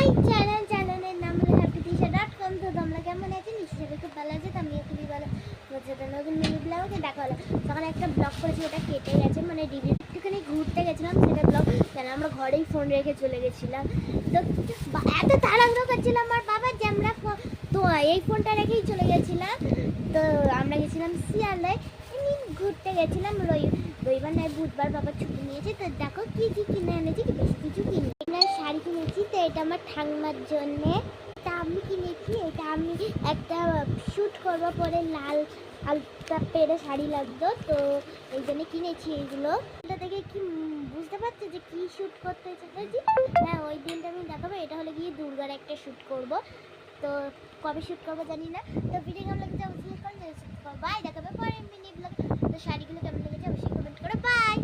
মাই চ্যানেলের নাম হলো happytisha.com। তো তোমরা কেমন আছো? নিশ্চয়ই খুব ভালো আছো। তো আমিও খুবই ভালো হচ্ছে। তো নতুন মিনি ব্লগে দেখা হলো। তখন একটা ব্লগ করেছি, ওটা কেটে গেছে, মানে ডিলিট। একটুখানি ঘুরতে গেছিলাম, সেটা ব্লগ কেন আমরা ঘরেই ফোন রেখে চলে গেছিলাম। তো এত তাড়াহুড়ো করছিলাম আমার বাবা যে আমরা তো এই ফোনটা রেখেই চলে গেছিলাম। তো আমরা গেছিলাম শিয়ালদায়, এমনি ঘুরতে গেছিলাম। রবিবার নয় বুধবার বাবা ছুটি নিয়েছে। তো দেখো কি কি কিনে এনেছি, কি বেশি কিছু কিনে শাড়ি কিনেছি। তো এটা আমার ঠাকুমার জন্যে। এটা আমি কিনেছি, এটা আমি একটা শ্যুট করবো পরে লাল আলতা পেরে শাড়ি লাগতো, তো এই জন্য কিনেছি এইগুলো। এটা দেখে কি বুঝতে পারছো যে কি শ্যুট করতে চলেছি? হ্যাঁ, ওই দিনটা আমি দেখাবো। এটা হলে গিয়ে দুর্গার একটা শ্যুট করব। তো কবে শ্যুট করবো জানি না। তো ভিডিও কেমন লেগেছে অবশ্যই কমেন্ট করো। বাই, দেখাবে পরে মিনি ব্লগ। তো শাড়িগুলো কেমন লেগেছে অবশ্যই কমেন্ট করো। বাই।